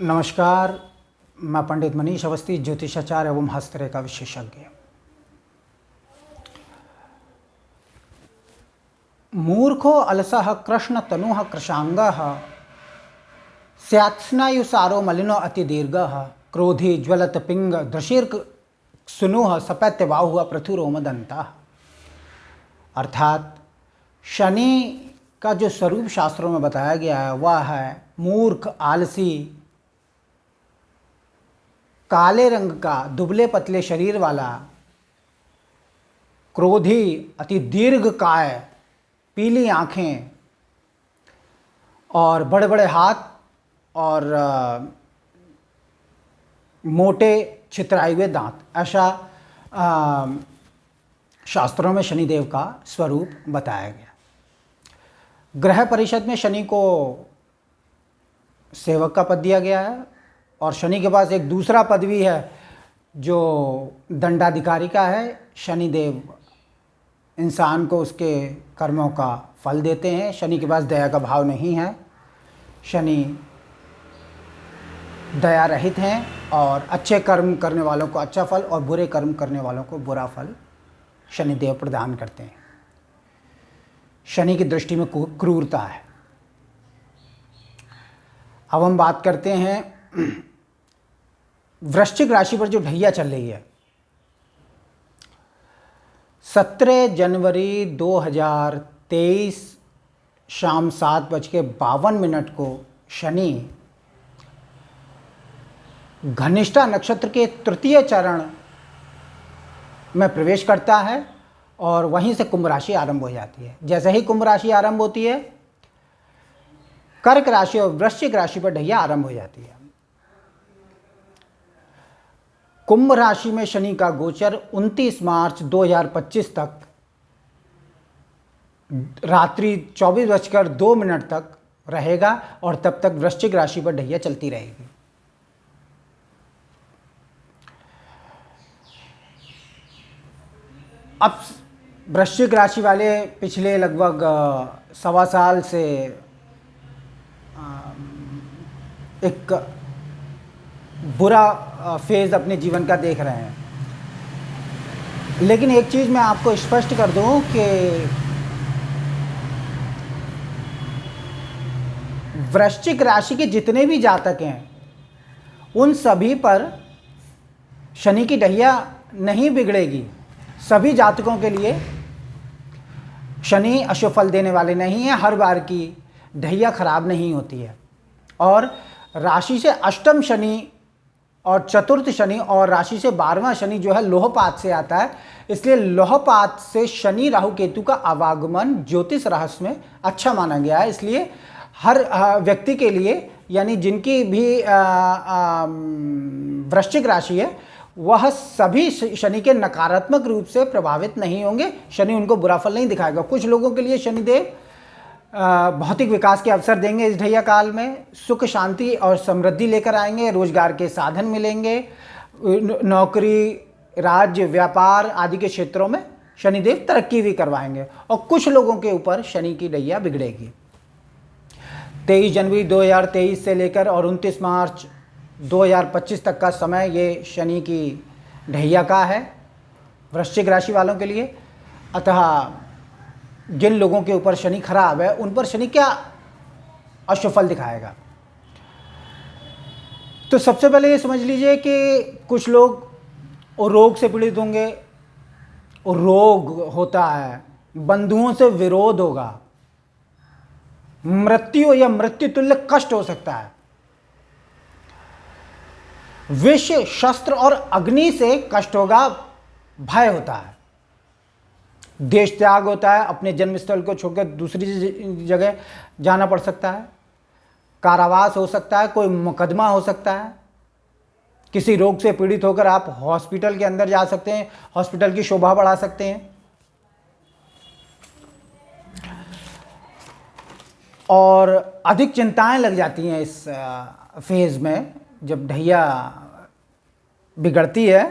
नमस्कार। मैं पंडित मनीष अवस्थी, ज्योतिषाचार्य एवं हस्तरेखा विशेषज्ञ। मूर्खो अलसः कृष्ण तनुः कृशांगः स्यात्स्नायुसारो मलिनो अतिदीर्घः क्रोधी ज्वलत पिंग दृशीर्क सुनुः सपैत्यबाहुः पृथुरोमदन्तः। अर्थात शनि का जो स्वरूप शास्त्रों में बताया गया है वह है मूर्ख, आलसी, काले रंग का दुबले पतले शरीर वाला, क्रोधी, अति दीर्घ काय, पीली आंखें और बड़े बड़े हाथ और मोटे छितराए हुए दांत। ऐसा शास्त्रों में शनिदेव का स्वरूप बताया गया। ग्रह परिषद में शनि को सेवक का पद दिया गया है और शनि के पास एक दूसरा पद भी है जो दंडाधिकारी का है। शनिदेव इंसान को उसके कर्मों का फल देते हैं। शनि के पास दया का भाव नहीं है। शनि दया रहित हैं और अच्छे कर्म करने वालों को अच्छा फल और बुरे कर्म करने वालों को बुरा फल शनिदेव प्रदान करते हैं। शनि की दृष्टि में क्रूरता है। अब हम बात करते हैं वृश्चिक राशि पर जो ढैया चल रही है। 17 जनवरी 2023 शाम 7:52 को शनि घनिष्ठा नक्षत्र के तृतीय चरण में प्रवेश करता है और वहीं से कुंभ राशि आरंभ हो जाती है। जैसे ही कुंभ राशि आरंभ होती है, कर्क राशि और वृश्चिक राशि पर ढैया आरंभ हो जाती है। कुंभ राशि में शनि का गोचर 29 मार्च 2025 तक रात्रि 24:02 तक रहेगा और तब तक वृश्चिक राशि पर ढैया चलती रहेगी। अब वृश्चिक राशि वाले पिछले लगभग 1.25 साल से एक बुरा फेज अपने जीवन का देख रहे हैं। लेकिन एक चीज़ मैं आपको स्पष्ट कर दूं कि वृश्चिक राशि के जितने भी जातक हैं उन सभी पर शनि की ढैया नहीं बिगड़ेगी। सभी जातकों के लिए शनि अशुभ फल देने वाले नहीं हैं। हर बार की ढैया खराब नहीं होती है और राशि से अष्टम शनि और चतुर्थ शनि और राशि से 12वां शनि जो है लोहपात से आता है। इसलिए लोहपात से शनि राहु केतु का आवागमन ज्योतिष रहस्य में अच्छा माना गया है। इसलिए हर व्यक्ति के लिए, यानी जिनकी भी वृश्चिक राशि है, वह सभी शनि के नकारात्मक रूप से प्रभावित नहीं होंगे। शनि उनको बुरा फल नहीं दिखाएगा। कुछ लोगों के लिए शनिदेव भौतिक विकास के अवसर देंगे। इस ढैया काल में सुख, शांति और समृद्धि लेकर आएंगे। रोजगार के साधन मिलेंगे। नौकरी, राज्य, व्यापार आदि के क्षेत्रों में शनिदेव तरक्की भी करवाएंगे। और कुछ लोगों के ऊपर शनि की ढैया बिगड़ेगी। 23 जनवरी 2023 से लेकर और 29 मार्च 2025 तक का समय ये शनि की ढैया का है वृश्चिक राशि वालों के लिए। अतः जिन लोगों के ऊपर शनि खराब है उन पर शनि क्या अशुभ फल दिखाएगा। तो सबसे पहले ये समझ लीजिए कि कुछ लोग रोग से पीड़ित होंगे। रोग होता है, बंधुओं से विरोध होगा, मृत्यु या मृत्यु तुल्य कष्ट हो सकता है, विष, शस्त्र और अग्नि से कष्ट होगा, भय होता है, देश त्याग होता है, अपने जन्मस्थल को छोड़कर दूसरी जगह जाना पड़ सकता है, कारावास हो सकता है, कोई मुकदमा हो सकता है, किसी रोग से पीड़ित होकर आप हॉस्पिटल के अंदर जा सकते हैं, हॉस्पिटल की शोभा बढ़ा सकते हैं। और अधिक चिंताएं लग जाती हैं इस फेज में। जब ढैया बिगड़ती है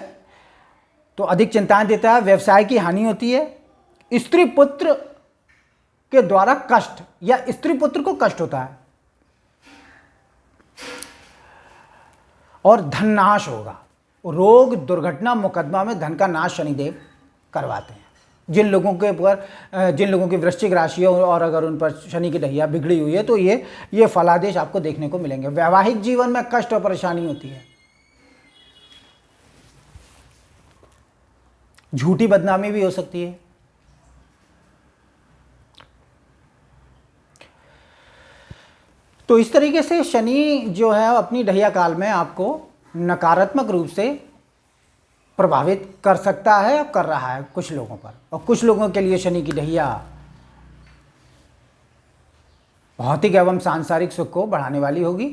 तो अधिक चिंताएं देता है। व्यवसाय की हानि होती है। स्त्री पुत्र के द्वारा कष्ट या स्त्री पुत्र को कष्ट होता है। और धन नाश होगा। रोग दुर्घटना मुकदमा में धन का नाश शनिदेव करवाते हैं। जिन लोगों की वृश्चिक राशि है और अगर उन पर शनि की ढैया बिगड़ी हुई है तो ये फलादेश आपको देखने को मिलेंगे। वैवाहिक जीवन में कष्ट और परेशानी होती है, झूठी बदनामी भी हो सकती है। तो इस तरीके से शनि जो है अपनी ढैया काल में आपको नकारात्मक रूप से प्रभावित कर सकता है और कर रहा है कुछ लोगों पर। और कुछ लोगों के लिए शनि की ढैया भौतिक एवं सांसारिक सुख को बढ़ाने वाली होगी।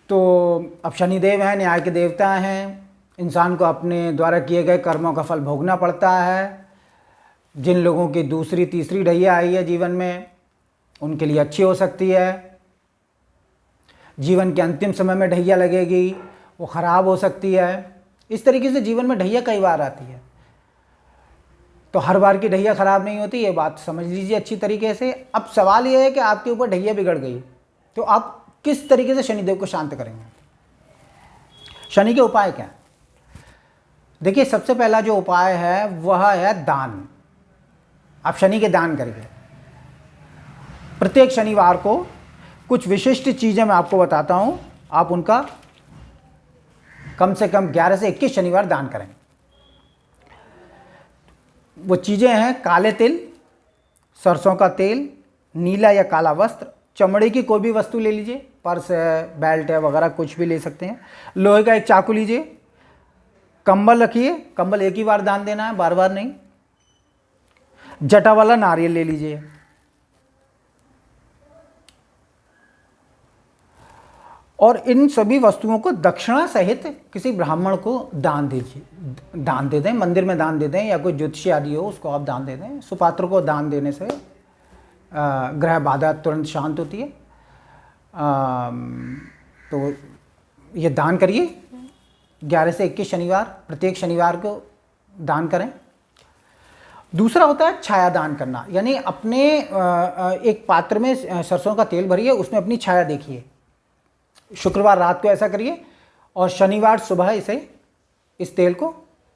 तो अब शनिदेव हैं, न्याय के देवता हैं, इंसान को अपने द्वारा किए गए कर्मों का फल भोगना पड़ता है। जिन लोगों की दूसरी तीसरी ढैया आई है जीवन में, उनके लिए अच्छी हो सकती है। जीवन के अंतिम समय में ढैया लगेगी, वो ख़राब हो सकती है। इस तरीके से जीवन में ढैया कई बार आती है, तो हर बार की ढैया ख़राब नहीं होती, ये बात समझ लीजिए अच्छी तरीके से। अब सवाल ये है कि आपके ऊपर ढैया बिगड़ गई तो आप किस तरीके से शनिदेव को शांत करेंगे। शनि के उपाय क्या है? देखिए, सबसे पहला जो उपाय है वह है दान। आप शनि के दान करिए। प्रत्येक शनिवार को कुछ विशिष्ट चीज़ें मैं आपको बताता हूँ, आप उनका कम से कम 11 से 21 शनिवार दान करें। वो चीज़ें हैं काले तिल, सरसों का तेल, नीला या काला वस्त्र, चमड़े की कोई भी वस्तु ले लीजिए, पर्स है, बेल्ट है वगैरह कुछ भी ले सकते हैं। लोहे का एक चाकू लीजिए, कंबल रखिए, कंबल एक ही बार दान देना है, बार बार नहीं। जटा वाला नारियल ले लीजिए। और इन सभी वस्तुओं को दक्षिणा सहित किसी ब्राह्मण को दान दीजिए, दान दे दें, मंदिर में दान दे दें, या कोई ज्योतिषी आदि हो उसको आप दान दे दें। सुपात्र को दान देने से ग्रह बाधा तुरंत शांत होती है। तो ये दान करिए 11 से 21 शनिवार, प्रत्येक शनिवार को दान करें। दूसरा होता है छाया दान करना, यानी अपने एक पात्र में सरसों का तेल भरिए, उसमें अपनी छाया देखिए। शुक्रवार रात को ऐसा करिए और शनिवार सुबह इस तेल को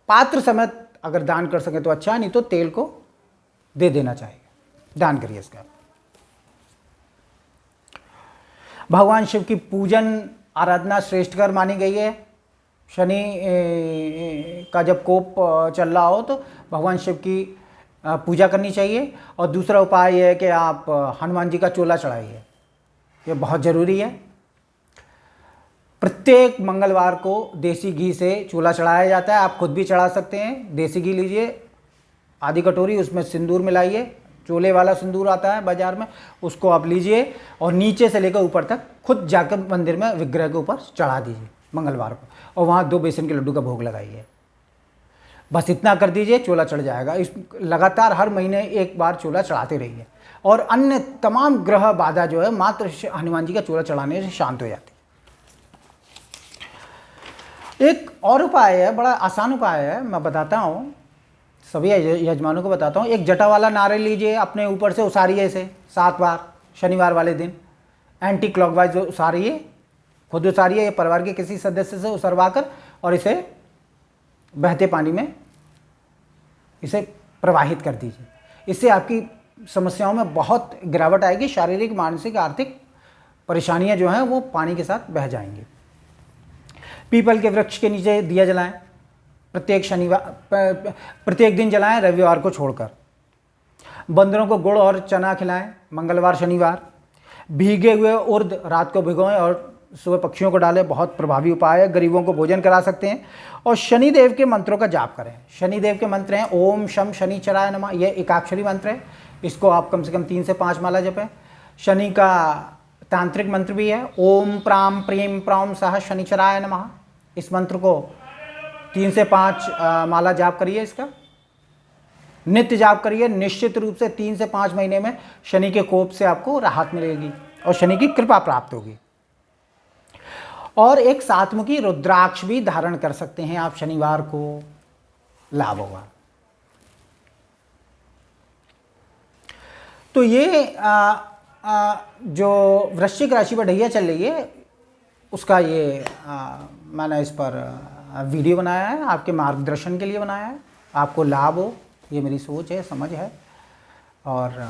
पात्र समेत अगर दान कर सके तो अच्छा, नहीं तो तेल को दे देना चाहिए, दान करिए इसका। भगवान शिव की पूजन आराधना श्रेष्ठकर मानी गई है। शनि का जब कोप चल रहा हो तो भगवान शिव की पूजा करनी चाहिए। और दूसरा उपाय यह है कि आप हनुमान जी का चोला चढ़ाइए, ये बहुत ज़रूरी है। प्रत्येक मंगलवार को देसी घी से चूल्हा चढ़ाया जाता है, आप खुद भी चढ़ा सकते हैं। देसी घी लीजिए आधी कटोरी, उसमें सिंदूर मिलाइए, चोले वाला सिंदूर आता है बाजार में, उसको आप लीजिए और नीचे से लेकर ऊपर तक खुद जाकर मंदिर में विग्रह के ऊपर चढ़ा दीजिए मंगलवार को, और वहाँ 2 बेसन के लड्डू का भोग लगाइए। बस इतना कर दीजिए, चोला चढ़ जाएगा। इस लगातार हर महीने एक बार चोला चढ़ाते रहिए, और अन्य तमाम ग्रह बाधा जो है मात्र हनुमान जी का चोला चढ़ाने से शांत हो जाती है। एक और उपाय है, बड़ा आसान उपाय है, मैं बताता हूँ, सभी यजमानों को बताता हूँ। एक जटा वाला नारियल लीजिए, अपने ऊपर से उसारिए इसे 7 बार शनिवार वाले दिन, एंटी क्लॉकवाइज उसारिए, खुद उसारिए या परिवार के किसी सदस्य से उसारवा कर, और इसे बहते पानी में इसे प्रवाहित कर दीजिए। इससे आपकी समस्याओं में बहुत गिरावट आएगी, शारीरिक, मानसिक, आर्थिक परेशानियां जो हैं वो पानी के साथ बह जाएंगी। पीपल के वृक्ष के नीचे दिया जलाएं, प्रत्येक दिन जलाएं, रविवार को छोड़कर। बंदरों को गुड़ और चना खिलाएं मंगलवार शनिवार। भीगे हुए उर्द रात को भिगोएं और सुबह पक्षियों को डालें, बहुत प्रभावी उपाय है। गरीबों को भोजन करा सकते हैं। और शनिदेव के मंत्रों का जाप करें। शनिदेव के मंत्र हैं ओम शम शनिचराय नमः, यह एकाक्षरी मंत्र है, इसको आप कम से कम 3 से 5 माला जपें। शनि का तांत्रिक मंत्र भी है ओम प्राम प्रीम प्रौम सह शनिचराय नमः, इस मंत्र को 3 से 5 माला जाप करिए, इसका नित्य जाप करिए। निश्चित रूप से 3 से 5 महीने में शनि के कोप से आपको राहत मिलेगी और शनि की कृपा प्राप्त होगी। और एक सातमुखी रुद्राक्ष भी धारण कर सकते हैं आप शनिवार को, लाभ होगा। तो ये जो वृश्चिक राशि पर ढैया चल रही है, उसका ये मैंने इस पर वीडियो बनाया है, आपके मार्गदर्शन के लिए बनाया है, आपको लाभ हो, ये मेरी सोच है, समझ है। और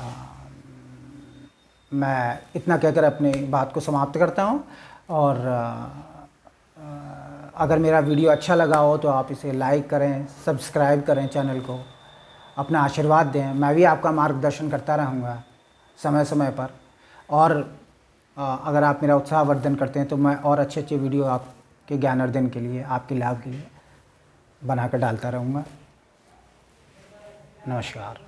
मैं इतना कहकर अपनी बात को समाप्त करता हूँ। और अगर मेरा वीडियो अच्छा लगा हो तो आप इसे लाइक करें, सब्सक्राइब करें चैनल को, अपना आशीर्वाद दें। मैं भी आपका मार्गदर्शन करता रहूँगा समय समय पर। और अगर आप मेरा उत्साहवर्धन करते हैं तो मैं और अच्छे अच्छे वीडियो आपके ज्ञानार्जन के लिए, आपके लाभ के लिए बनाकर डालता रहूँगा। नमस्कार।